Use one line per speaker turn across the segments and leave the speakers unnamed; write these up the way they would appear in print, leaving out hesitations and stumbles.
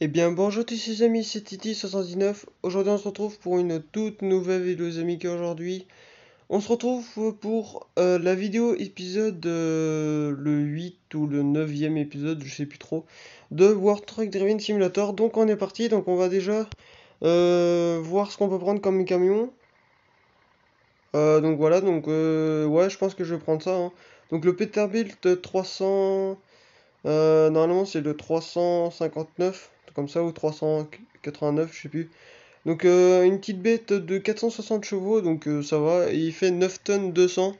Eh bien bonjour tous les amis, c'est Titi79. Aujourd'hui on se retrouve pour une toute nouvelle vidéo les amis qu'aujourd'hui. On se retrouve pour la vidéo épisode le 8 ou le 9e épisode, je sais plus trop, de World Truck Driving Simulator. Donc on est parti, donc on va déjà voir ce qu'on peut prendre comme camion. Donc voilà, donc ouais je pense que je vais prendre ça, hein. Donc le Peterbilt 300... normalement c'est le 359, comme ça, ou 389, je sais plus. Donc une petite bête de 460 chevaux, donc ça va. Et il fait 9 tonnes 200,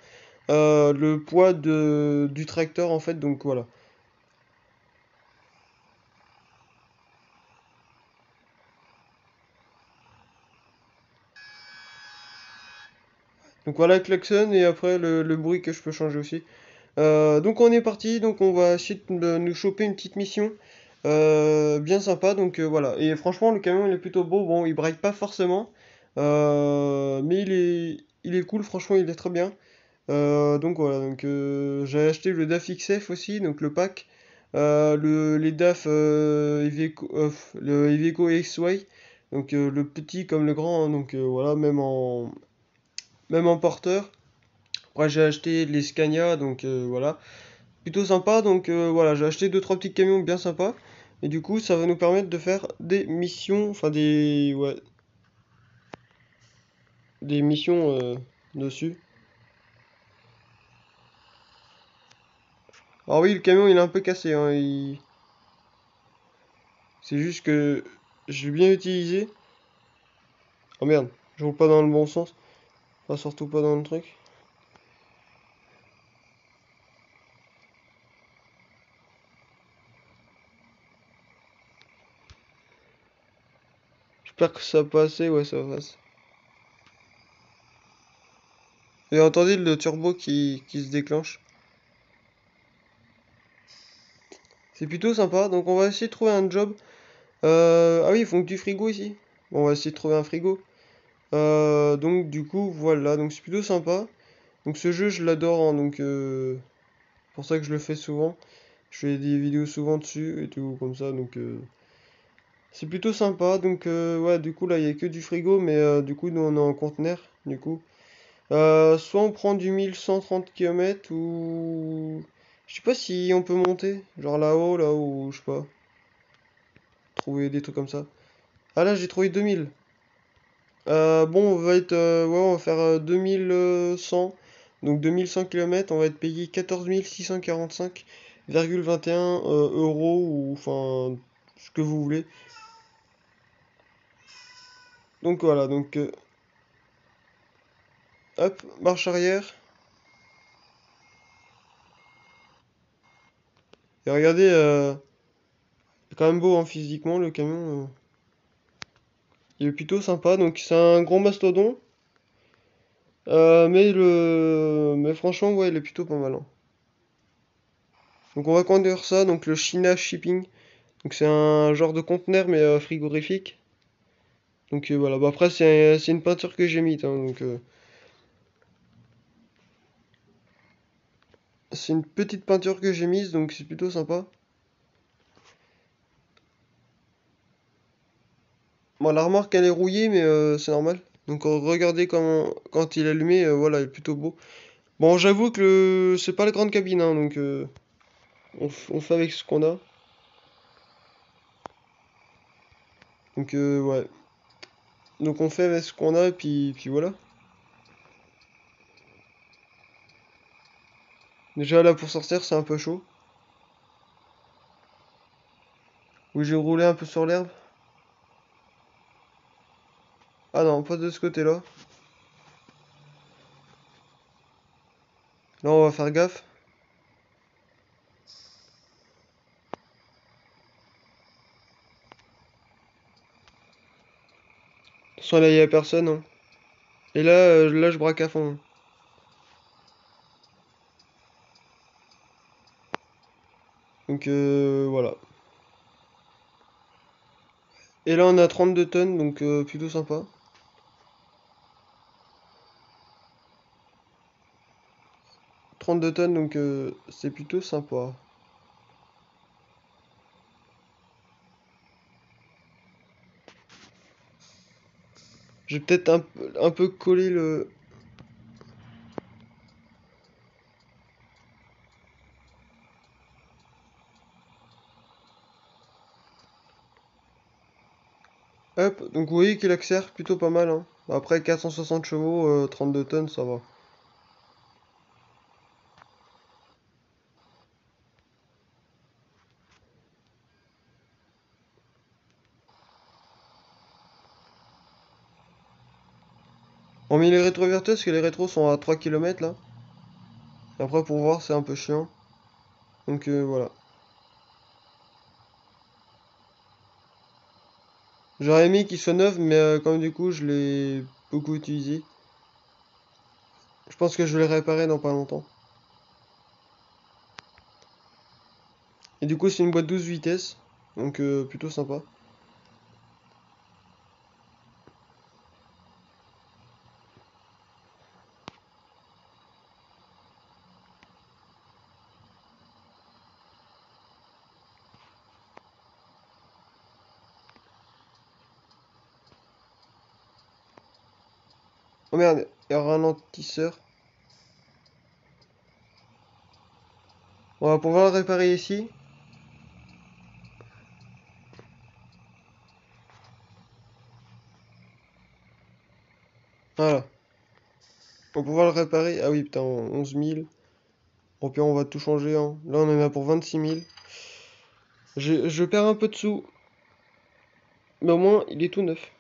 le poids du tracteur en fait, donc voilà. Donc voilà le klaxon et après le bruit que je peux changer aussi. Donc on est parti, donc on va essayer de nous choper une petite mission bien sympa, donc voilà. Et franchement le camion il est plutôt beau, bon il braille pas forcément, mais il est cool, franchement il est très bien. Donc voilà, donc j'ai acheté le DAF XF aussi, donc le pack, les DAF Iveco, le Iveco XY, donc le petit comme le grand, hein, donc voilà, même en porteur. Après j'ai acheté les Scania, donc voilà, plutôt sympa, donc voilà, j'ai acheté deux trois petits camions bien sympas, et du coup ça va nous permettre de faire des missions, enfin ouais, des missions dessus. Alors oui, le camion il est un peu cassé, hein, c'est juste que j'ai bien utilisé. Oh merde, je roule pas dans le bon sens. Enfin, surtout pas dans le truc. J'espère que ça passe, ouais, ça passe. Et entendez le turbo qui se déclenche. C'est plutôt sympa, donc on va essayer de trouver un job. Ah oui, ils font que du frigo ici. Bon, on va essayer de trouver un frigo. Donc du coup, voilà, donc c'est plutôt sympa. Donc ce jeu, je l'adore, hein, donc c'est pour ça que je le fais souvent. Je fais des vidéos souvent dessus et tout, comme ça, donc c'est plutôt sympa. Donc ouais, du coup, là, il y a que du frigo, mais du coup, nous, on est en conteneur, du coup. Soit on prend du 1130 km ou... Je sais pas si on peut monter, genre là-haut, là où, je sais pas, trouver des trucs comme ça. Ah là j'ai trouvé 2000. Bon on va être... ouais on va faire 2100. Donc 2100 km, on va être payé 14 645,21 euros ou enfin ce que vous voulez. Donc voilà, donc hop, marche arrière. Et regardez, c'est quand même beau hein, physiquement le camion. Il est plutôt sympa, donc c'est un gros mastodon. Mais franchement, ouais, il est plutôt pas mal, hein. Donc on va conduire ça, donc le China Shipping. Donc c'est un genre de conteneur mais frigorifique. Donc voilà, bah après c'est une peinture que j'ai mise, hein, donc c'est une petite peinture que j'ai mise, donc c'est plutôt sympa. Bon, la remorque elle est rouillée, mais c'est normal. Donc regardez comment quand il est allumé, voilà, il est plutôt beau. Bon, j'avoue que c'est pas la grande cabine, hein, donc on fait avec ce qu'on a. Donc ouais. Donc on fait avec ce qu'on a, et puis voilà. Déjà là pour sortir c'est un peu chaud. Oui j'ai roulé un peu sur l'herbe. Ah non, pas de ce côté-là. Là on va faire gaffe. De toute façon là il y a personne, hein. Et là, là je braque à fond, hein. Donc voilà. Et là on a 32 tonnes, donc plutôt sympa. 32 tonnes, donc c'est plutôt sympa. Je vais peut-être un peu coller le... Hop, donc vous voyez qu'il accélère plutôt pas mal, hein. Après 460 chevaux, 32 tonnes, ça va. On met les rétroverteurs parce que les rétros sont à 3 km là. Après pour voir c'est un peu chiant. Donc voilà. J'aurais aimé qu'il soit neuf mais comme du coup je l'ai beaucoup utilisé. Je pense que je vais le réparer dans pas longtemps. Et du coup c'est une boîte 12 vitesses. Donc plutôt sympa. Oh merde, il y a un ralentisseur. On va pouvoir le réparer ici. Voilà. On va pouvoir le réparer. Ah oui putain, 11 000. Au pire on va tout changer, hein. Là on en a pour 26 000. Je perds un peu de sous. Mais au moins il est tout neuf.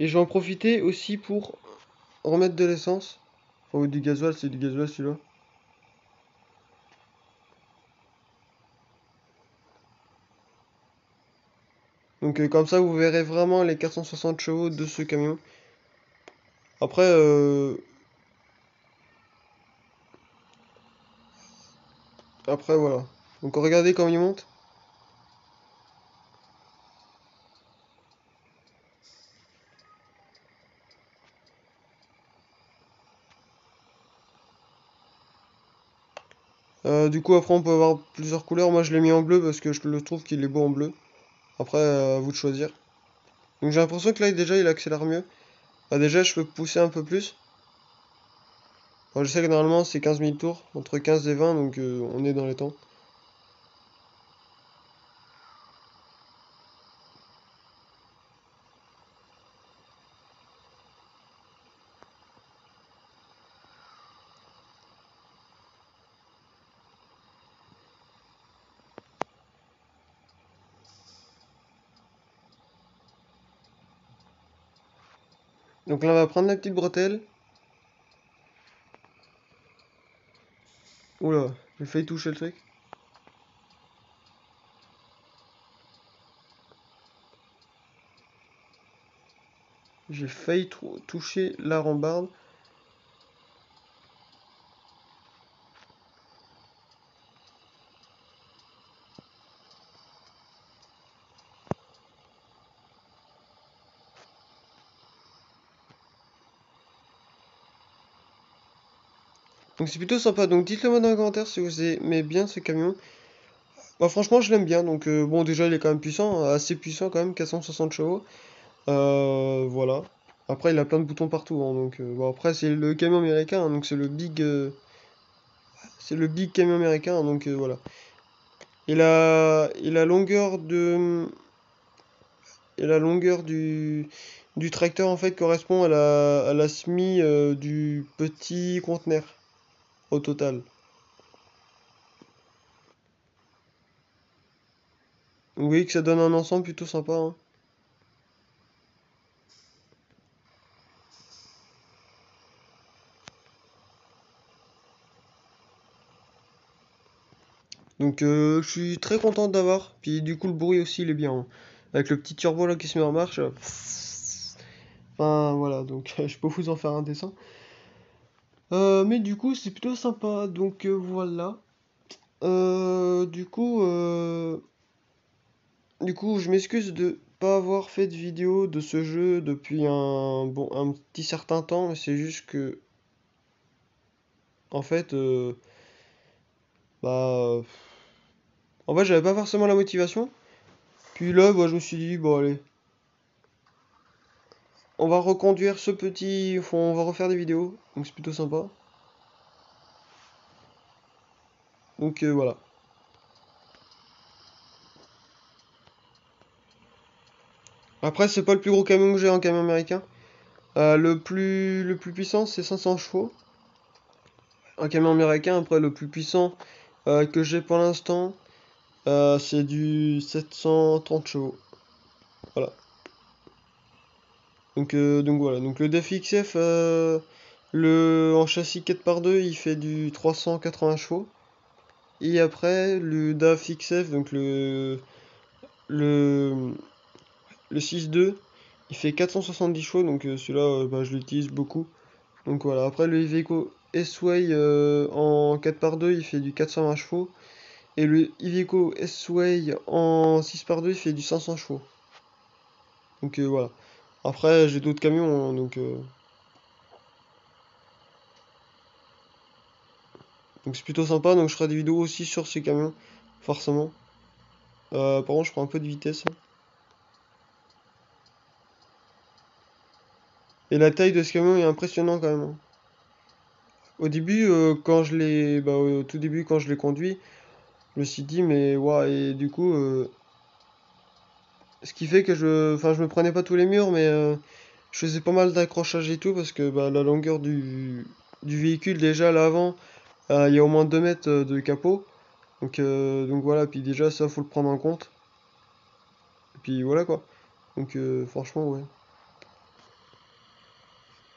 Et je vais en profiter aussi pour remettre de l'essence. Enfin, ou du gasoil, c'est du gasoil celui-là. Donc comme ça, vous verrez vraiment les 460 chevaux de ce camion. Après, voilà. Donc regardez comment il monte. Du coup, après, on peut avoir plusieurs couleurs. Moi, je l'ai mis en bleu parce que je le trouve qu'il est beau en bleu. Après, à vous de choisir. Donc j'ai l'impression que là, déjà, il accélère mieux. Ah, déjà, je peux pousser un peu plus. Bon, je sais que normalement, c'est 15 000 tours, entre 15 et 20, donc on est dans les temps. Donc là, on va prendre la petite bretelle. Oula, j'ai failli toucher le truc. J'ai failli toucher la rambarde. Donc c'est plutôt sympa. Donc dites-le moi dans les commentaires si vous aimez bien ce camion. Bah franchement je l'aime bien. Donc bon déjà il est quand même puissant, assez puissant quand même, 460 chevaux. Voilà. Après il a plein de boutons partout, hein, donc bon après c'est le camion américain, hein, donc c'est le big camion américain, hein, donc voilà. Et la longueur de et la longueur du tracteur en fait correspond à la SMI du petit conteneur au total. Vous voyez que ça donne un ensemble plutôt sympa, hein. Donc je suis très content d'avoir. Puis du coup le bruit aussi il est bien, hein. Avec le petit turbo là qui se met en marche. Enfin voilà, donc je peux vous en faire un dessin. Mais du coup c'est plutôt sympa. Donc voilà. Du coup je m'excuse de pas avoir fait de vidéo de ce jeu depuis un petit certain temps. Mais c'est juste que en fait bah en fait j'avais pas forcément la motivation. Puis là, bah, je me suis dit, bon allez, on va reconduire ce petit... Enfin, on va refaire des vidéos, donc c'est plutôt sympa. Donc voilà. Après, c'est pas le plus gros camion que j'ai, un camion américain. Le plus puissant, c'est 500 chevaux. Un camion américain, après, le plus puissant que j'ai pour l'instant, c'est du 730 chevaux. Voilà. Donc voilà. Donc le DEF XF, en châssis 4x2, il fait du 380 chevaux. Et après, le DAF XF, donc le, le 6.2, il fait 470 chevaux. Donc celui-là, bah, je l'utilise beaucoup. Donc voilà. Après, le Iveco S-Way en 4x2, il fait du 420 chevaux. Et le Iveco S-Way en 6x2, il fait du 500 chevaux. Donc voilà. Après, j'ai d'autres camions, hein, donc c'est plutôt sympa. Donc je ferai des vidéos aussi sur ces camions, forcément. Par contre, je prends un peu de vitesse, hein. Et la taille de ce camion est impressionnant quand même, hein. Au début, au tout début, quand je l'ai conduit, je me suis dit, mais waouh, et du coup, ce qui fait que je me prenais pas tous les murs, mais je faisais pas mal d'accrochage et tout, parce que bah, la longueur du véhicule, déjà à l'avant, il y a au moins 2 mètres de capot. Donc voilà, puis déjà, ça, faut le prendre en compte. Et puis voilà quoi. Donc franchement, ouais.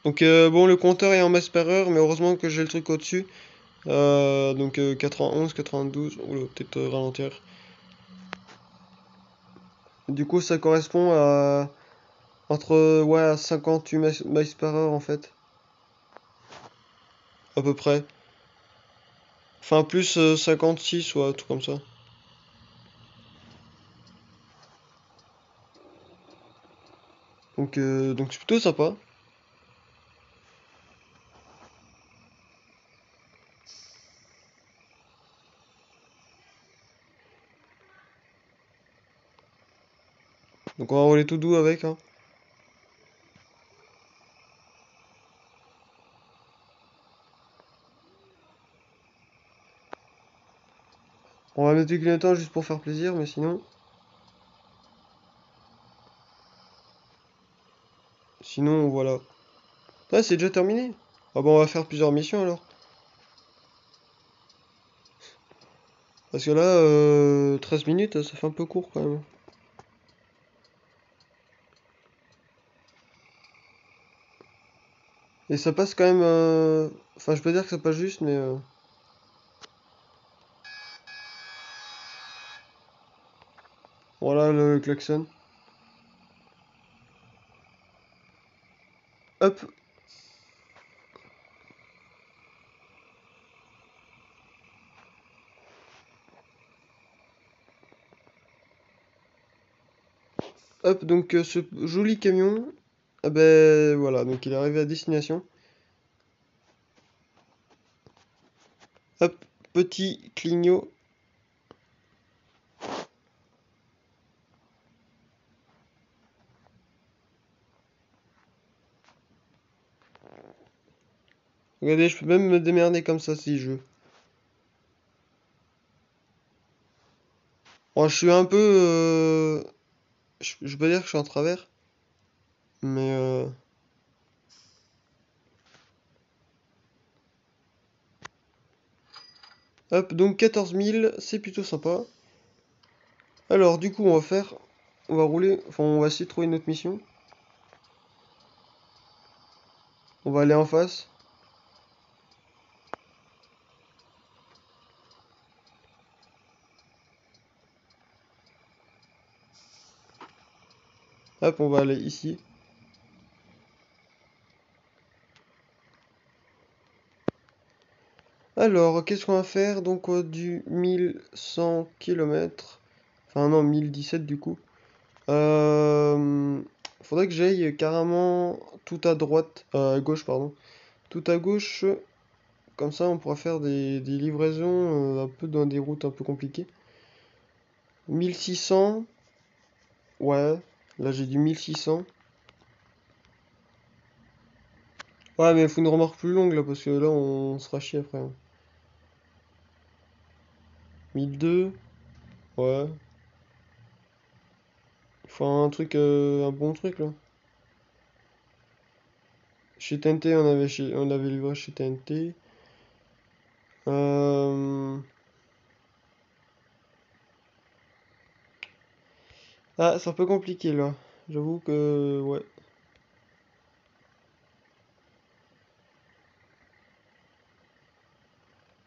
Donc bon, le compteur est en mètres par heure, mais heureusement que j'ai le truc au-dessus. Donc 91, 92, oula, peut-être ralentir. Du coup, ça correspond à entre ouais, à 58 miles par heure en fait, à peu près. Enfin, plus 56 ou un truc comme ça. Donc c'est plutôt sympa. Donc on va rouler tout doux avec, hein. On va mettre du clignotant juste pour faire plaisir, mais sinon voilà. Ah, c'est déjà terminé. Ah bon, on va faire plusieurs missions alors. Parce que là, 13 minutes, ça fait un peu court quand même. Et ça passe quand même. Enfin, je peux dire que ça passe juste, mais. Voilà le klaxon. Hop, hop, donc ce joli camion. Ah ben voilà, donc il est arrivé à destination. Hop, petit clignot. Regardez, je peux même me démerder comme ça si je veux. Bon, je suis un peu. Je peux dire que je suis en travers. Mais. Hop, donc 14 000, c'est plutôt sympa. Alors, du coup, on va faire. On va rouler. Enfin, on va essayer de trouver une autre mission. On va aller en face. Hop, on va aller ici. Alors, qu'est-ce qu'on va faire? Donc, du 1100 km. Enfin, non, 1017 du coup. Faudrait que j'aille carrément tout à droite. À gauche, pardon. Tout à gauche. Comme ça, on pourra faire des livraisons un peu dans des routes un peu compliquées. 1600. Ouais, là j'ai du 1600. Ouais, mais il faut une remorque plus longue là, parce que là on sera chier après, hein. 1002, ouais. Il faut un truc, un bon truc là. Chez TNT, on avait livré chez TNT. Euh... Ah, c'est un peu compliqué là. J'avoue que, ouais.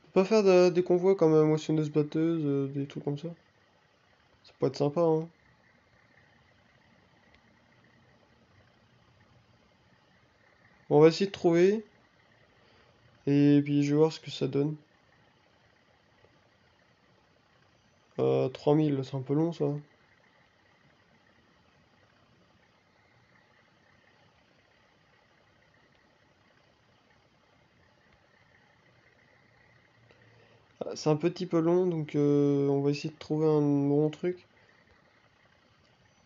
On peut pas faire des convois comme moissonneuse batteuse, des trucs comme ça. Ça peut être sympa, hein. Bon, on va essayer de trouver. Et puis je vais voir ce que ça donne. 3000, c'est un peu long ça. Ah, c'est un petit peu long, donc on va essayer de trouver un bon truc.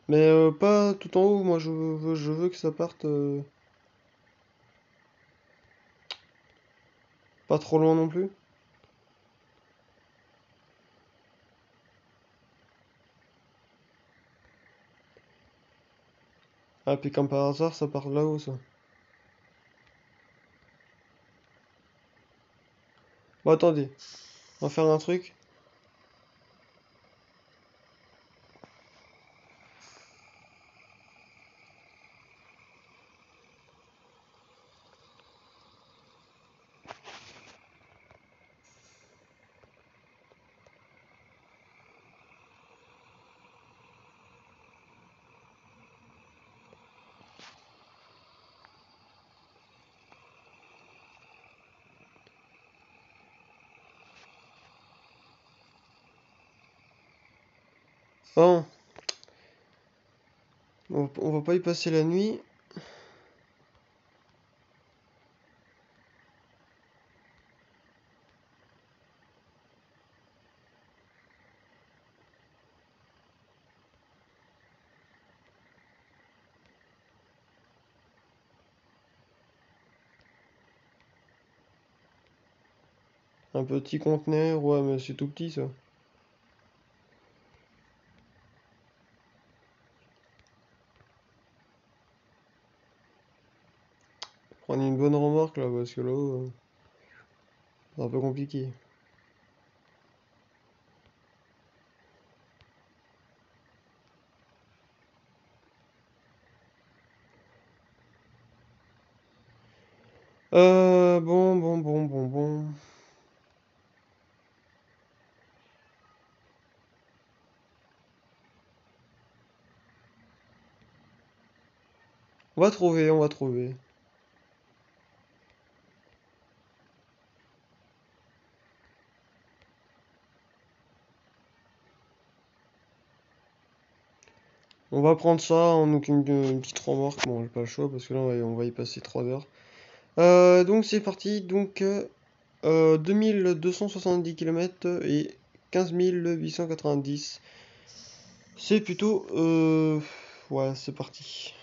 Mais pas tout en haut, moi je veux que ça parte pas trop loin non plus. Ah, puis comme par hasard, ça part là-haut ça. Bon, attendez, on va faire un truc. Bon, on va pas y passer la nuit. Un petit conteneur, ouais, mais c'est tout petit ça. Prendre une bonne remorque là, parce que là, c'est un peu compliqué. Bon. On va trouver. On va prendre ça en une petite remorque. Bon, j'ai pas le choix parce que là, on va y passer 3 heures. Donc c'est parti. Donc 2270 km et 15 890. C'est plutôt... ouais, c'est parti.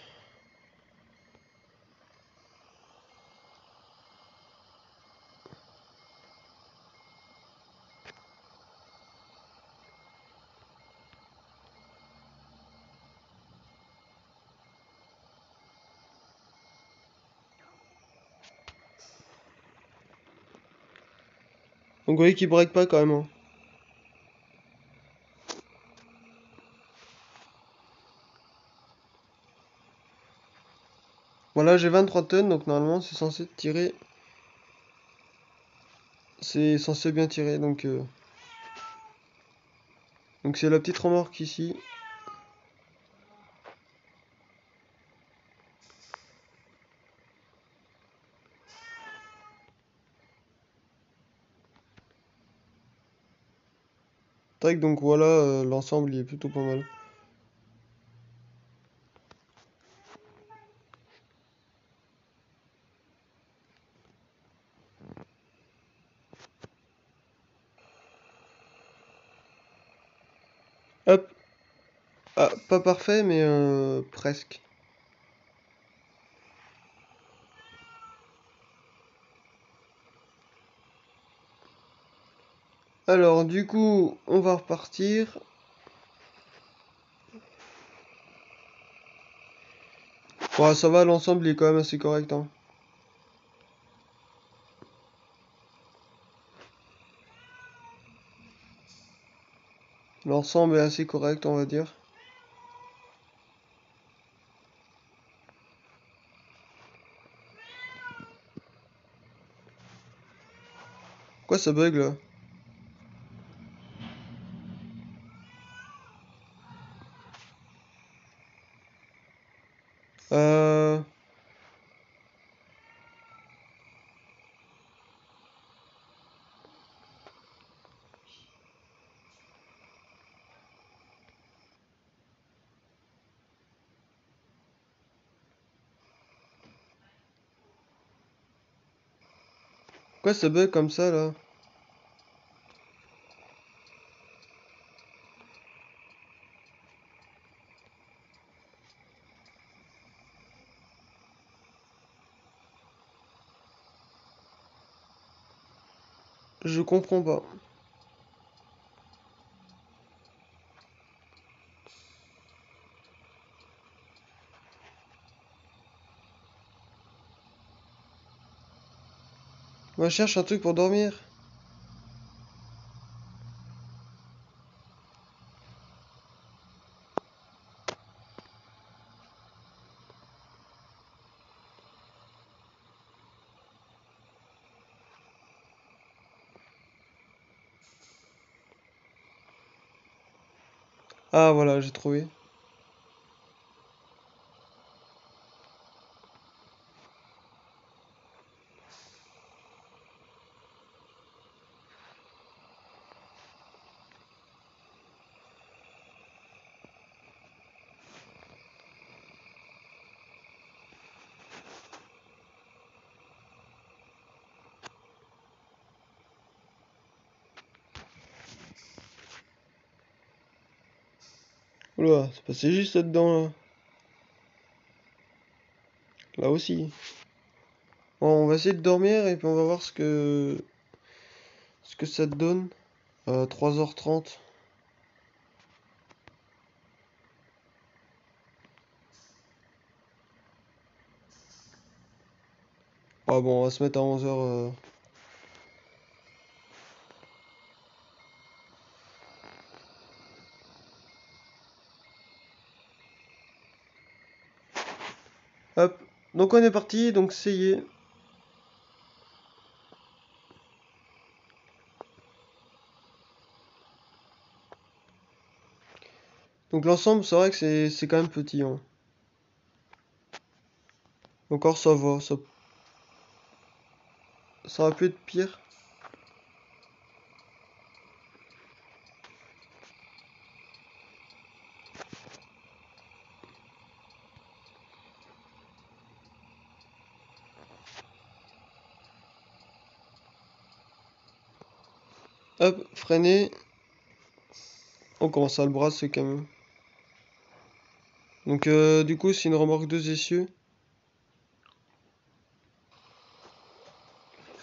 Donc vous voyez qu'il break pas quand même, hein. Voilà, j'ai 23 tonnes, donc normalement c'est censé tirer. C'est censé bien tirer, donc c'est la petite remorque ici. Tac, donc voilà, l'ensemble il est plutôt pas mal. Hop, Ah, pas parfait, mais presque. Alors, du coup, on va repartir. Ouais, ça va, l'ensemble il est quand même assez correct, hein. L'ensemble est assez correct, on va dire. Quoi, ça bug là? Euh... Quoi, ça bug comme ça là? Je comprends pas. Moi, je cherche un truc pour dormir. Ah, voilà, j'ai trouvé. Oula, c'est passé juste là-dedans là. Là aussi. Bon, on va essayer de dormir et puis on va voir ce que ça te donne. 3h30. Ah bon, on va se mettre à 11h. Hop. Donc on est parti, donc ça y est. Donc l'ensemble, c'est vrai que c'est quand même petit, hein. Encore ça va, ça aurait pu être pire. Hop, freiner. On commence à le brasser ce camion. Donc du coup, c'est une remorque 2 essieux.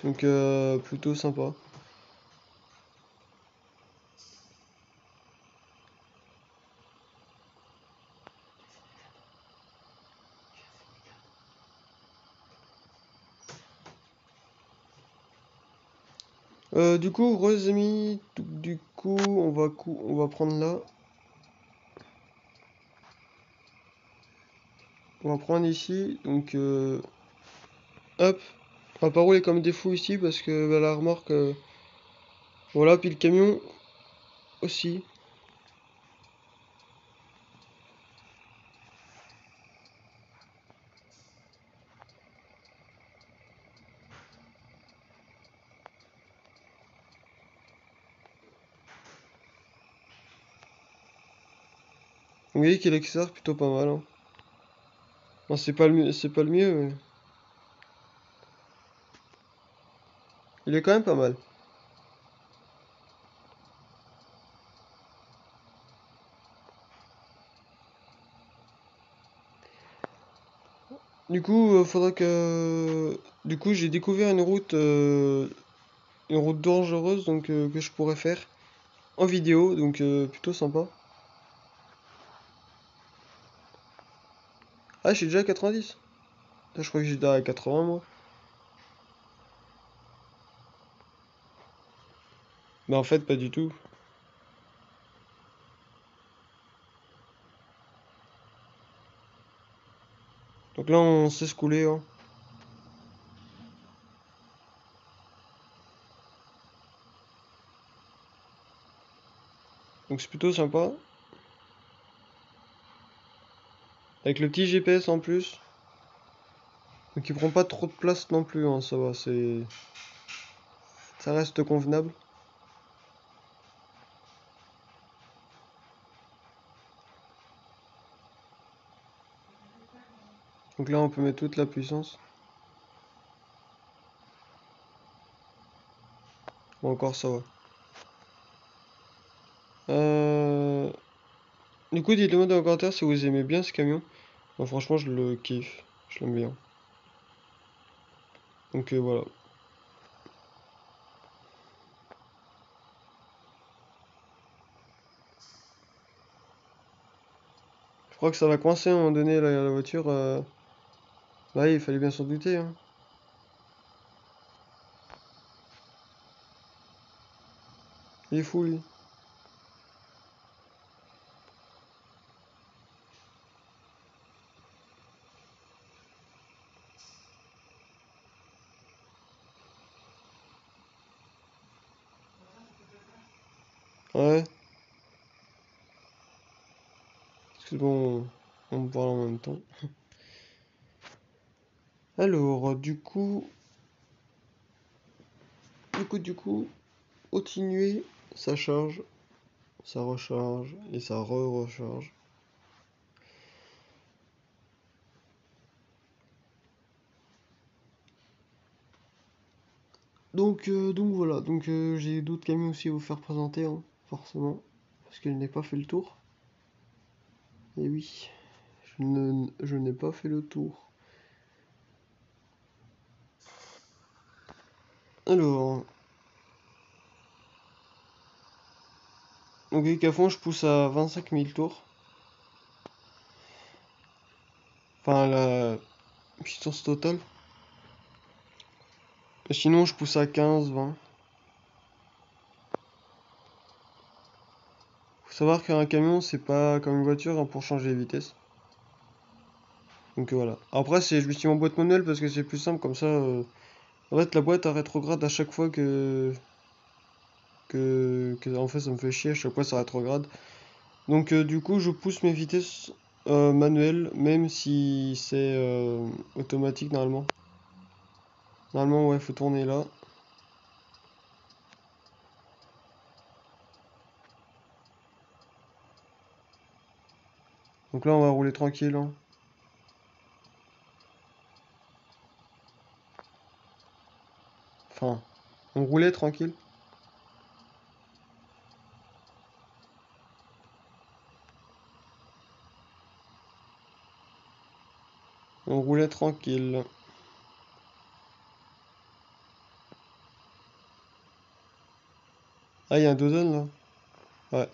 Donc plutôt sympa. Du coup, gros amis, du coup, on va prendre là. On va prendre ici. Donc hop. On va pas rouler comme des fous ici parce que bah, la remorque. Voilà, puis le camion aussi. Vous voyez qu'il accélère plutôt pas mal, hein. Non, c'est pas le mieux, mais il est quand même pas mal. Du coup, faudra que... Du coup, j'ai découvert une route dangereuse donc que je pourrais faire en vidéo, donc plutôt sympa. Ah, je suis déjà à 90. Ah, je crois que j'étais à 80 moi. Mais en fait, pas du tout. Donc là, on sait se couler, hein. Donc c'est plutôt sympa. Avec le petit GPS en plus. Donc il prend pas trop de place non plus, hein, ça va, ça reste convenable. Donc là, on peut mettre toute la puissance. Bon, encore ça va. Euh... Du coup, dites-le-moi dans les commentaires si vous aimez bien ce camion. Bon, franchement, je le kiffe. Je l'aime bien. Donc voilà. Je crois que ça va coincer à un moment donné la voiture. Bah, il fallait bien s'en douter, hein. Il est fou, lui. Ouais. Parce que bon, on me parle en même temps. Alors, du coup, continuer, ça charge, ça recharge et ça re-recharge. Donc voilà, donc j'ai d'autres camions aussi à vous faire présenter, hein, forcément, parce que je n'ai pas fait le tour. Et oui, je n'ai pas fait le tour. Alors, donc avec à fond, je pousse à 25 000 tours. Enfin, la puissance totale. Sinon, je pousse à 15, 20. Faut savoir qu'un camion, c'est pas comme une voiture, hein, pour changer les vitesses. Donc voilà. Après, je me suis mis en boîte manuelle parce que c'est plus simple comme ça. En fait, la boîte elle rétrograde à chaque fois en fait, ça me fait chier à chaque fois ça rétrograde. Donc du coup, je pousse mes vitesses manuelles, même si c'est automatique normalement. Normalement, ouais, faut tourner là. Donc là, on va rouler tranquille, hein. Enfin, on roulait tranquille. On roulait tranquille. Ah, il y a un dozone là. Ouais.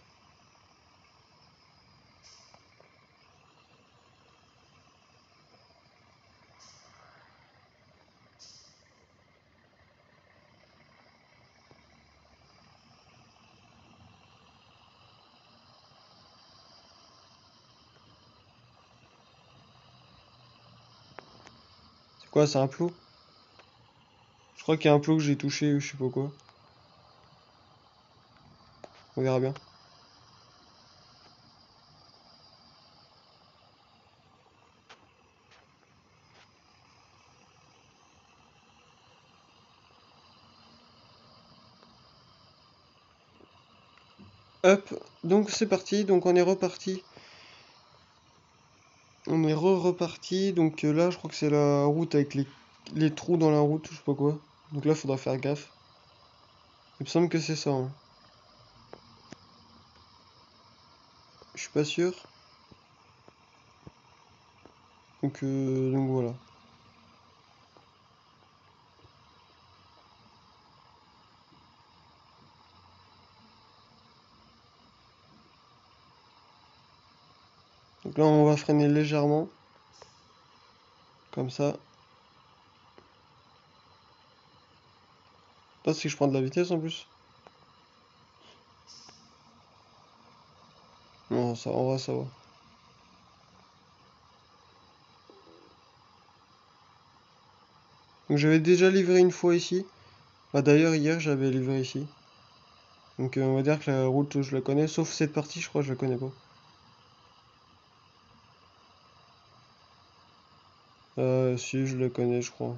C'est quoi, c'est un plot? Je crois qu'il y a un plot que j'ai touché ou je sais pas quoi. On verra bien. Hop, donc c'est parti, donc on est reparti. On est reparti, donc là je crois que c'est la route avec les trous dans la route, je sais pas quoi. Donc là faudra faire gaffe. Il me semble que c'est ça, hein. Je suis pas sûr. Donc voilà. Donc là, on va freiner légèrement. Comme ça. Là, c'est que je prends de la vitesse en plus. Non, ça, en vrai, ça va. Donc j'avais déjà livré une fois ici. Bah d'ailleurs, hier, j'avais livré ici. Donc on va dire que la route, je la connais. Sauf cette partie, je crois, je la connais pas. Si, je la connais, je crois.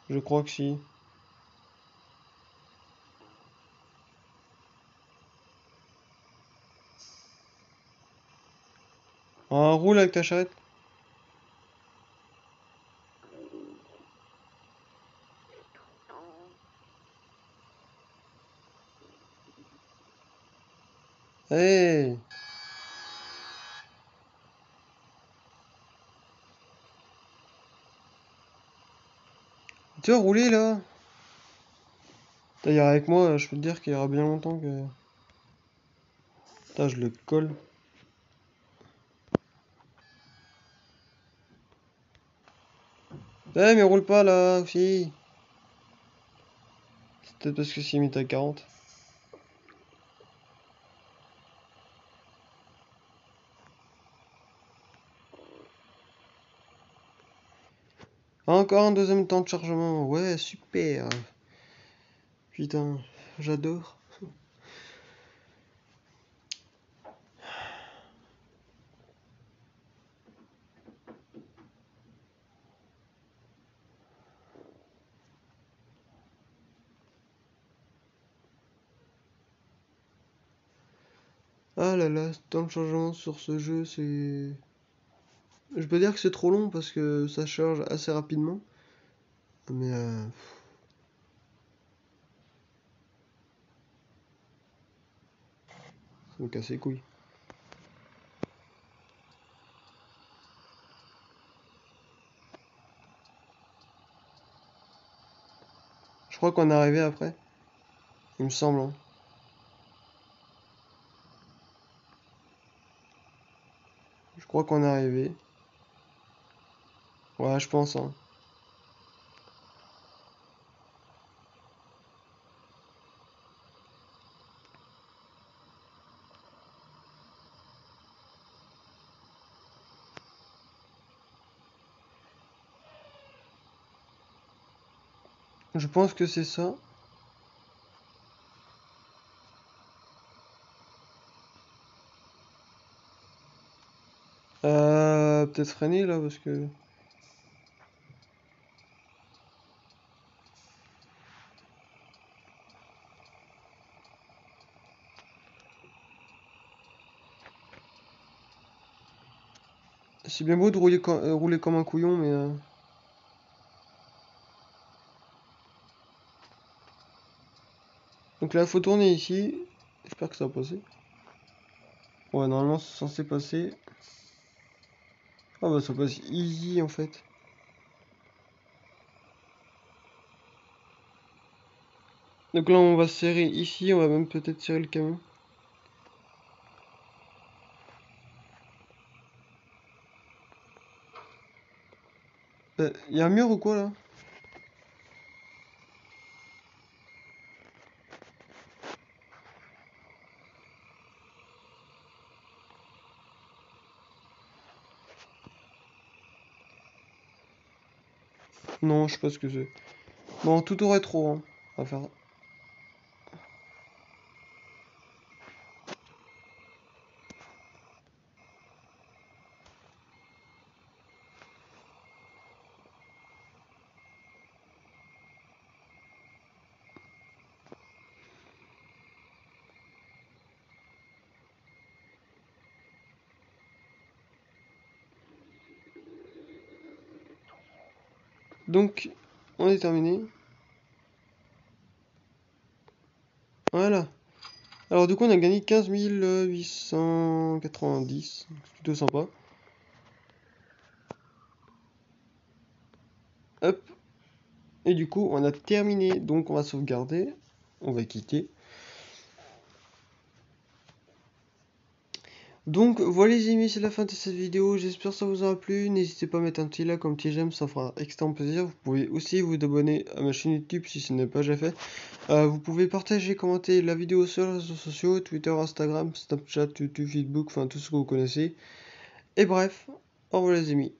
Je crois que si. Ah, roule avec ta charrette. Hey! Tu vas rouler là? D'ailleurs, avec moi, je peux te dire qu'il y aura bien longtemps que. Putain, je le colle. Eh, mais roule pas là aussi! C'est peut-être parce que c'est mis à 40. Encore un deuxième temps de chargement. Ouais, super! Putain, j'adore. Ah là là, ce temps de chargement sur ce jeu, c'est. Je peux dire que c'est trop long parce que ça charge assez rapidement. Mais ça me casse les couilles. Je crois qu'on est arrivé après. Il me semble, hein. Je crois qu'on est arrivé. Ouais, je pense, hein. Je pense que c'est ça. Peut-être freiner là parce que. C'est bien beau de rouler comme un couillon, mais. Donc là, faut tourner ici. J'espère que ça va passer. Ouais, normalement, c'est censé passer. Ah bah, ça passe easy en fait. Donc là, on va serrer ici. On va même peut-être serrer le camion. Y a un mur ou quoi là? Non, je sais pas ce que c'est. Bon, tout au rétro, hein. On va faire. Donc, on est terminé. Voilà. Alors, du coup, on a gagné 15 890. C'est plutôt sympa. Hop. Et du coup, on a terminé. Donc, on va sauvegarder. On va quitter. Donc voilà les amis, c'est la fin de cette vidéo, j'espère que ça vous aura plu, n'hésitez pas à mettre un petit like, un petit j'aime, ça fera extrêmement plaisir. Vous pouvez aussi vous abonner à ma chaîne YouTube si ce n'est pas déjà fait. Vous pouvez partager, commenter la vidéo sur les réseaux sociaux, Twitter, Instagram, Snapchat, YouTube, Facebook, enfin tout ce que vous connaissez. Et bref, au revoir les amis.